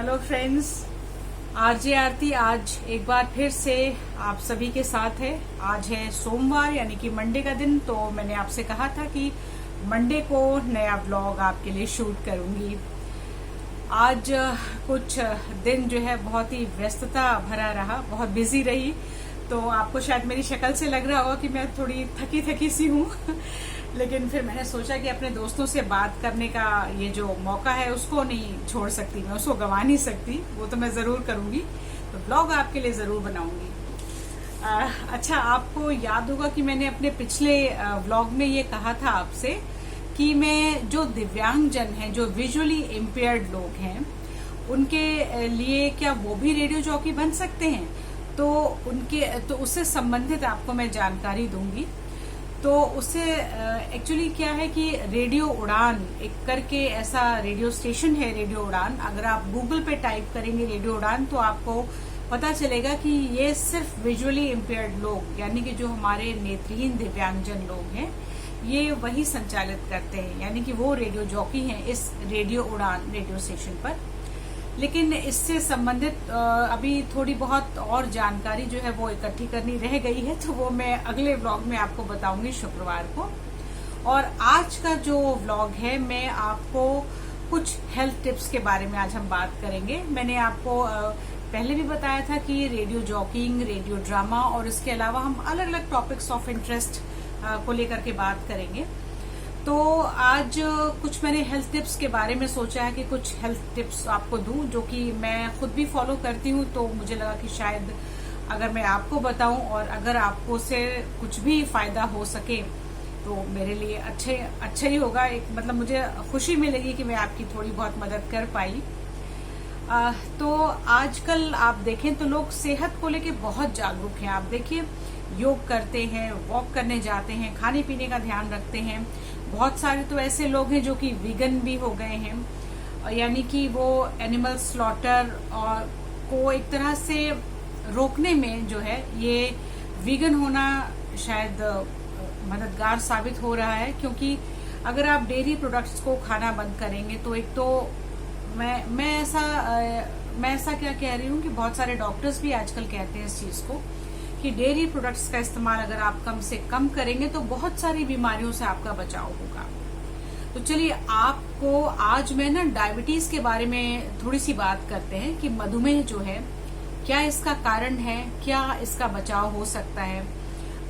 Hello friends, RJ आरती आज एक बार फिर से आप सभी के साथ है। आज है सोमवार यानी कि मंडे का दिन। तो मैंने आपसे कहा था कि मंडे को नया व्लॉग आपके लिए शूट करूंगी। आज कुछ दिन जो है बहुत ही व्यस्तता भरा रहा, बहुत बिजी रही। तो आपको शायद मेरी शक्ल से लग रहा होगा कि मैं थोड़ी थकी थकी सी हूँ लेकिन फिर मैंने सोचा कि अपने दोस्तों से बात करने का ये जो मौका है उसको नहीं छोड़ सकती, मैं उसको गंवा नहीं सकती। वो तो मैं जरूर करूंगी, तो ब्लॉग आपके लिए जरूर बनाऊंगी। अच्छा, आपको याद होगा कि मैंने अपने पिछले व्लॉग में ये कहा था आपसे कि मैं जो दिव्यांगजन हैं, जो विजुअली इम्पेयर्ड लोग हैं, उनके लिए क्या वो भी रेडियो जॉकी बन सकते हैं। तो उससे संबंधित आपको मैं जानकारी दूंगी। तो उससे एक्चुअली क्या है कि रेडियो उड़ान एक करके ऐसा रेडियो स्टेशन है, रेडियो उड़ान। अगर आप गूगल पे टाइप करेंगे रेडियो उड़ान तो आपको पता चलेगा कि ये सिर्फ विजुअली इम्पेयर्ड लोग यानी कि जो हमारे नेत्रहीन दिव्यांगजन लोग हैं, ये वही संचालित करते हैं, यानी कि वो रेडियो जॉकी हैं इस रेडियो उड़ान रेडियो स्टेशन पर। लेकिन इससे संबंधित अभी थोड़ी बहुत और जानकारी जो है वो इकट्ठी करनी रह गई है, तो वो मैं अगले व्लॉग में आपको बताऊंगी शुक्रवार को। और आज का जो व्लॉग है, मैं आपको कुछ हेल्थ टिप्स के बारे में आज हम बात करेंगे। मैंने आपको पहले भी बताया था कि रेडियो जॉकिंग, रेडियो ड्रामा और इसके अलावा हम अलग अलग टॉपिक्स ऑफ इंटरेस्ट को लेकर के बात करेंगे। तो आज कुछ मैंने हेल्थ टिप्स के बारे में सोचा है कि कुछ हेल्थ टिप्स आपको दूं, जो कि मैं खुद भी फॉलो करती हूं। तो मुझे लगा कि शायद अगर मैं आपको बताऊं और अगर आपको से कुछ भी फायदा हो सके तो मेरे लिए अच्छा ही होगा। एक मतलब मुझे खुशी मिलेगी कि मैं आपकी थोड़ी बहुत मदद कर पाई। तो आजकल आप देखें तो लोग सेहत को लेके बहुत जागरूक हैं। आप देखिए, योग करते हैं, वॉक करने जाते हैं, खाने पीने का ध्यान रखते हैं। बहुत सारे तो ऐसे लोग हैं जो कि वीगन भी हो गए हैं, यानी कि वो एनिमल स्लॉटर और को एक तरह से रोकने में जो है ये वीगन होना शायद मददगार साबित हो रहा है। क्योंकि अगर आप डेयरी प्रोडक्ट्स को खाना बंद करेंगे तो एक तो मैं ऐसा क्या कह रही हूँ कि बहुत सारे डॉक्टर्स भी आजकल कहते हैं इस चीज को कि डेयरी प्रोडक्ट्स का इस्तेमाल अगर आप कम से कम करेंगे तो बहुत सारी बीमारियों से आपका बचाव होगा। तो चलिए, आपको आज मैं ना डायबिटीज के बारे में थोड़ी सी बात करते हैं कि मधुमेह जो है क्या इसका कारण है, क्या इसका बचाव हो सकता है।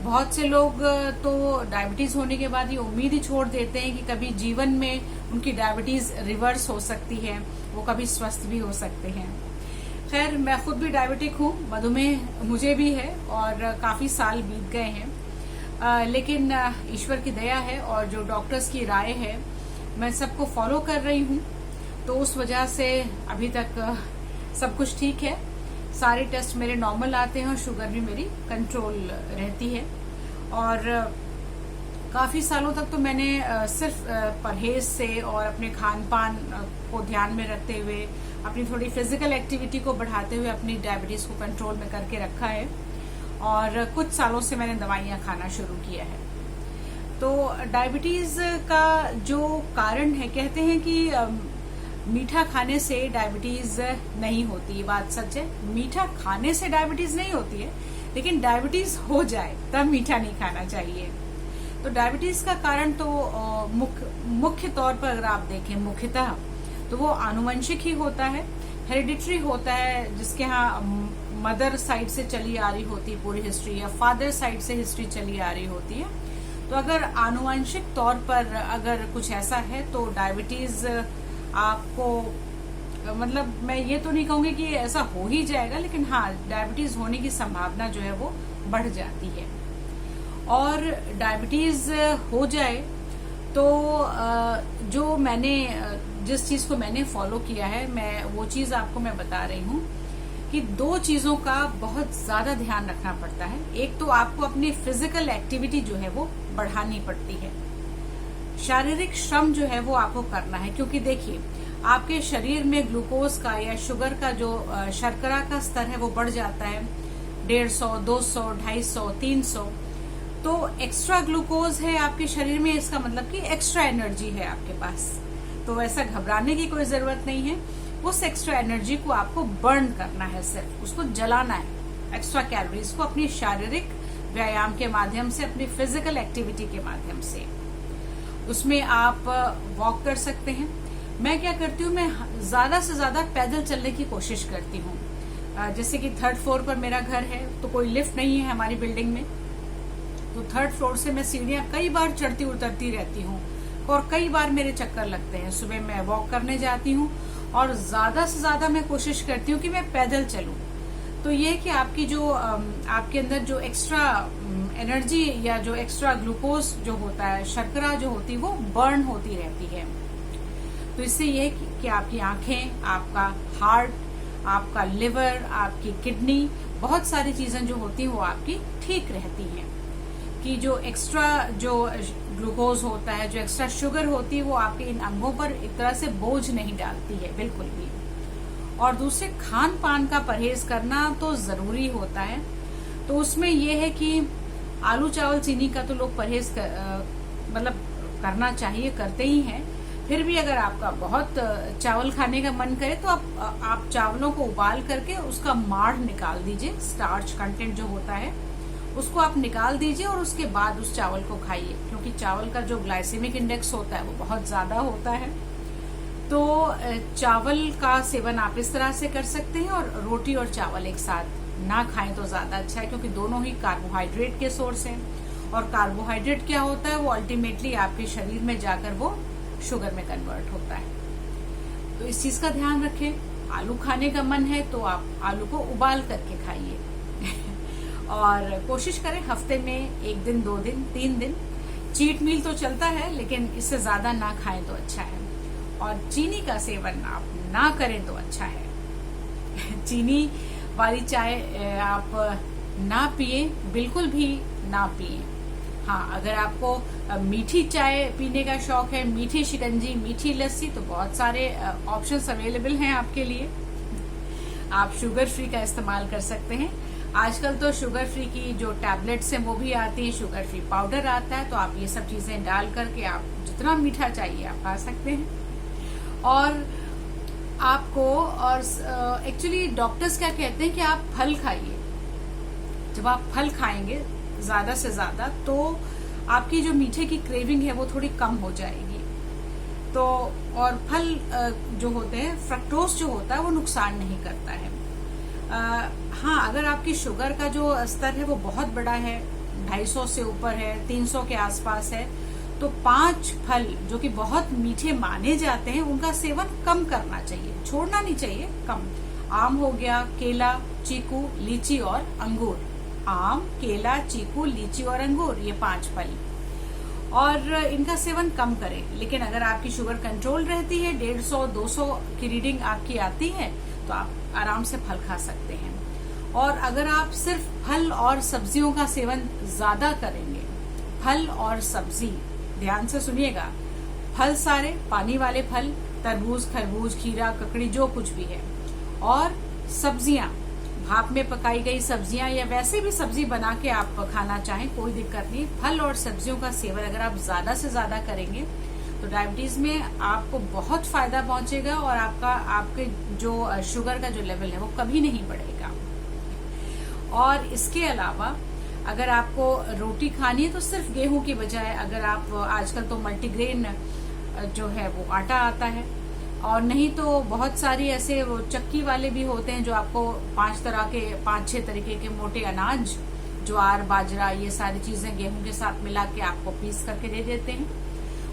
बहुत से लोग तो डायबिटीज होने के बाद ये उम्मीद ही छोड़ देते हैं कि कभी जीवन में उनकी डायबिटीज रिवर्स हो सकती है, वो कभी स्वस्थ भी हो सकते हैं। खैर, मैं खुद भी डायबिटिक हूँ, मधुमेह मुझे भी है और काफी साल बीत गए हैं। लेकिन ईश्वर की दया है और जो डॉक्टर्स की राय है मैं सबको फॉलो कर रही हूँ। तो उस वजह से अभी तक सब कुछ ठीक है। सारे टेस्ट मेरे नॉर्मल आते हैं और शुगर भी मेरी कंट्रोल रहती है। और काफी सालों तक तो मैंने सिर्फ परहेज से और अपने खान पान को ध्यान में रखते हुए, अपनी थोड़ी फिजिकल एक्टिविटी को बढ़ाते हुए अपनी डायबिटीज को कंट्रोल में करके रखा है। और कुछ सालों से मैंने दवाइयां खाना शुरू किया है। तो डायबिटीज का जो कारण है, कहते हैं कि मीठा खाने से डायबिटीज नहीं होती। ये बात सच है, मीठा खाने से डायबिटीज नहीं होती है, लेकिन डायबिटीज हो जाए तब मीठा नहीं खाना चाहिए। तो डायबिटीज का कारण तो मुख्य तौर पर अगर आप देखें, मुख्यतः तो वो आनुवंशिक ही होता है, हेरिडिटरी होता है, जिसके यहाँ मदर साइड से चली आ रही होती है पूरी हिस्ट्री, या फादर साइड से हिस्ट्री चली आ रही होती है। तो अगर आनुवंशिक तौर पर अगर कुछ ऐसा है तो डायबिटीज आपको, मतलब मैं ये तो नहीं कहूंगी कि ऐसा हो ही जाएगा, लेकिन हाँ, डायबिटीज होने की संभावना जो है वो बढ़ जाती है। और डायबिटीज हो जाए तो जो मैंने जिस चीज को मैंने फॉलो किया है, मैं वो चीज आपको मैं बता रही हूँ कि दो चीजों का बहुत ज्यादा ध्यान रखना पड़ता है। एक तो आपको अपनी फिजिकल एक्टिविटी जो है वो बढ़ानी पड़ती है, शारीरिक श्रम जो है वो आपको करना है। क्योंकि देखिए, आपके शरीर में ग्लूकोज का या शुगर का जो शर्करा का स्तर है वो बढ़ जाता है 150, 200, 250, 300। तो एक्स्ट्रा ग्लूकोज है आपके शरीर में, इसका मतलब कि एक्स्ट्रा एनर्जी है आपके पास। तो ऐसा घबराने की कोई जरूरत नहीं है। उस एक्स्ट्रा एनर्जी को आपको बर्न करना है, सिर्फ उसको जलाना है, एक्स्ट्रा कैलोरीज को अपनी शारीरिक व्यायाम के माध्यम से, अपनी फिजिकल एक्टिविटी के माध्यम से। उसमें आप वॉक कर सकते हैं। मैं क्या करती हूँ, मैं ज्यादा से ज्यादा पैदल चलने की कोशिश करती हूँ। जैसे कि 3rd फ्लोर पर मेरा घर है, तो कोई लिफ्ट नहीं है हमारी बिल्डिंग में, तो 3rd फ्लोर से मैं सीढ़ियां कई बार चढ़ती उतरती रहती हूँ और कई बार मेरे चक्कर लगते हैं। सुबह मैं वॉक करने जाती हूँ और ज्यादा से ज्यादा मैं कोशिश करती हूँ कि मैं पैदल चलूं। तो ये कि आपकी जो आपके अंदर जो एक्स्ट्रा एनर्जी या जो एक्स्ट्रा ग्लूकोज जो होता है, शर्करा जो होती है, वो बर्न होती रहती है। तो इससे ये कि आपकी आंखें, आपका हार्ट, आपका लिवर, आपकी किडनी, बहुत सारी चीजें जो होती हैं वो आपकी ठीक रहती हैं। कि जो एक्स्ट्रा जो ग्लूकोज होता है, जो एक्स्ट्रा शुगर होती है, वो आपके इन अंगों पर एक तरह से बोझ नहीं डालती है बिल्कुल भी। और दूसरे, खान पान का परहेज करना तो जरूरी होता है। तो उसमें यह है कि आलू चावल चीनी का तो लोग परहेज मतलब करना चाहिए, करते ही हैं। फिर भी अगर आपका बहुत चावल खाने का मन करे तो आप चावलों को उबाल करके उसका माड़ निकाल दीजिए, स्टार्च कंटेंट जो होता है उसको आप निकाल दीजिए और उसके बाद उस चावल को खाइए, क्योंकि चावल का जो ग्लाइसेमिक इंडेक्स होता है वो बहुत ज्यादा होता है। तो चावल का सेवन आप इस तरह से कर सकते हैं, और रोटी और चावल एक साथ ना खाएं तो ज्यादा अच्छा है, क्योंकि दोनों ही कार्बोहाइड्रेट के सोर्स हैं। और कार्बोहाइड्रेट क्या होता है, वो अल्टीमेटली आपके शरीर में जाकर वो शुगर में कन्वर्ट होता है। तो इस चीज का ध्यान रखें। आलू खाने का मन है तो आप आलू को उबाल करके खाइए और कोशिश करें हफ्ते में 1 दिन, 2 दिन, 3 दिन चीट मील तो चलता है, लेकिन इससे ज्यादा ना खाएं तो अच्छा है। और चीनी का सेवन आप ना करें तो अच्छा है चीनी वाली चाय आप ना पिए, बिल्कुल भी ना पिए। हाँ, अगर आपको मीठी चाय पीने का शौक है, मीठी शिकंजी, मीठी लस्सी, तो बहुत सारे ऑप्शंस अवेलेबल हैं आपके लिए। आप शुगर फ्री का इस्तेमाल कर सकते हैं। आजकल तो शुगर फ्री की जो टैबलेट्स हैं वो भी आती है, शुगर फ्री पाउडर आता है, तो आप ये सब चीजें डाल करके आप जितना मीठा चाहिए आप खा सकते हैं। और आपको, और एक्चुअली डॉक्टर्स क्या कहते हैं कि आप फल खाइए। जब आप फल खाएंगे ज्यादा से ज्यादा तो आपकी जो मीठे की क्रेविंग है वो थोड़ी कम हो जाएगी। तो और फल जो होते हैं, फ्रक्टोज जो होता है वो नुकसान नहीं करता है। हाँ, अगर आपकी शुगर का जो स्तर है वो बहुत बड़ा है, 250 से ऊपर है, 300 के आसपास है, तो 5 फल जो कि बहुत मीठे माने जाते हैं उनका सेवन कम करना चाहिए, छोड़ना नहीं चाहिए, कम। आम हो गया, केला, चीकू, लीची और अंगूर। आम, केला, चीकू, लीची और अंगूर, ये 5 फल, और इनका सेवन कम करें। लेकिन अगर आपकी शुगर कंट्रोल रहती है, 150, 200 की रीडिंग आपकी आती है, तो आप आराम से फल खा सकते हैं। और अगर आप सिर्फ फल और सब्जियों का सेवन ज्यादा करेंगे, फल और सब्जी, ध्यान से सुनिएगा, फल सारे पानी वाले फल, तरबूज, खरबूज, खीरा, ककड़ी, जो कुछ भी है, और सब्जियां, भाप में पकाई गई सब्जियां या वैसे भी सब्जी बना के आप खाना चाहें, कोई दिक्कत नहीं। फल और सब्जियों का सेवन अगर आप ज्यादा से ज्यादा करेंगे तो डायबिटीज में आपको बहुत फायदा पहुंचेगा, और आपके जो शुगर का जो लेवल है वो कभी नहीं बढ़ेगा। और इसके अलावा अगर आपको रोटी खानी है तो सिर्फ गेहूं की बजाय, अगर आप आजकल तो मल्टीग्रेन जो है वो आटा आता है, और नहीं तो बहुत सारी ऐसे वो चक्की वाले भी होते हैं जो आपको 5-6 तरीके के मोटे अनाज, ज्वार, बाजरा, ये सारी चीजें गेहूं के साथ मिला के आपको पीस करके दे देते हैं।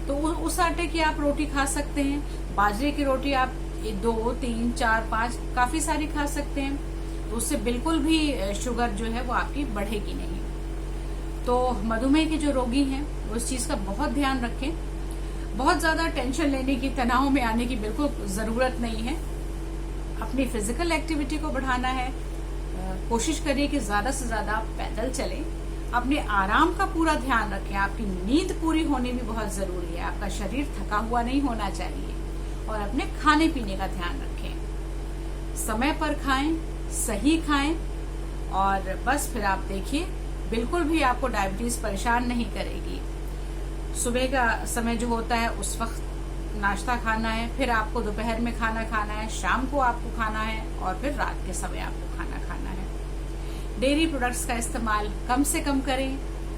तो उस आटे की आप रोटी खा सकते हैं। बाजरे की रोटी आप 2, 3, 4, 5 काफी सारी खा सकते हैं, तो उससे बिल्कुल भी शुगर जो है वो आपकी बढ़ेगी नहीं। तो मधुमेह के जो रोगी हैं वो इस चीज का बहुत ध्यान रखें। बहुत ज्यादा टेंशन लेने की, तनाव में आने की बिल्कुल जरूरत नहीं है। अपनी फिजिकल एक्टिविटी को बढ़ाना है। कोशिश करिए कि ज्यादा से ज्यादा आप पैदल चलें। अपने आराम का पूरा ध्यान रखें। आपकी नींद पूरी होनी भी बहुत जरूरी है। आपका शरीर थका हुआ नहीं होना चाहिए। और अपने खाने पीने का ध्यान रखें। समय पर खाएं, सही खाएं, और बस फिर आप देखिए बिल्कुल भी आपको डायबिटीज परेशान नहीं करेगी। सुबह का समय जो होता है उस वक्त नाश्ता खाना है, फिर आपको दोपहर में खाना खाना है, शाम को आपको खाना है और फिर रात के समय आपको खाना खाना है। डेयरी प्रोडक्ट्स का इस्तेमाल कम से कम करें,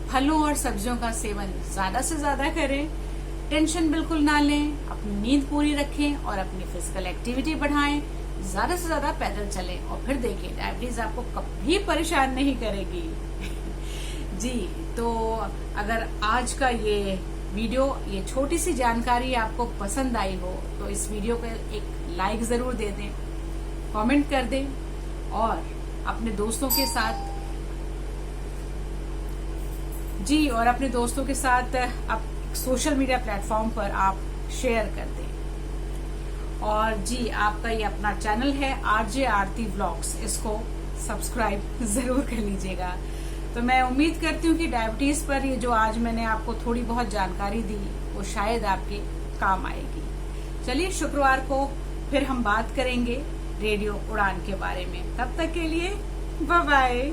फलों और सब्जियों का सेवन ज्यादा से ज्यादा करें, टेंशन बिल्कुल ना लें, अपनी नींद पूरी रखें और अपनी फिजिकल एक्टिविटी बढ़ाएं, ज्यादा से ज्यादा पैदल चलें और फिर देखिए डायबिटीज आपको कभी परेशान नहीं करेगी। जी, तो अगर आज का ये वीडियो, ये छोटी सी जानकारी आपको पसंद आई हो तो इस वीडियो को एक लाइक जरूर दे दें, कमेंट कर दें और अपने दोस्तों के साथ अपने दोस्तों के साथ आप सोशल मीडिया प्लेटफॉर्म पर आप शेयर कर दें। और जी, आपका ये अपना चैनल है आरजे आरती व्लॉग्स, इसको सब्सक्राइब जरूर कर लीजिएगा। तो मैं उम्मीद करती हूँ कि डायबिटीज पर ये जो आज मैंने आपको थोड़ी बहुत जानकारी दी वो शायद आपके काम आएगी। चलिए, शुक्रवार को फिर हम बात करेंगे रेडियो उड़ान के बारे में। तब तक के लिए बाय बाय।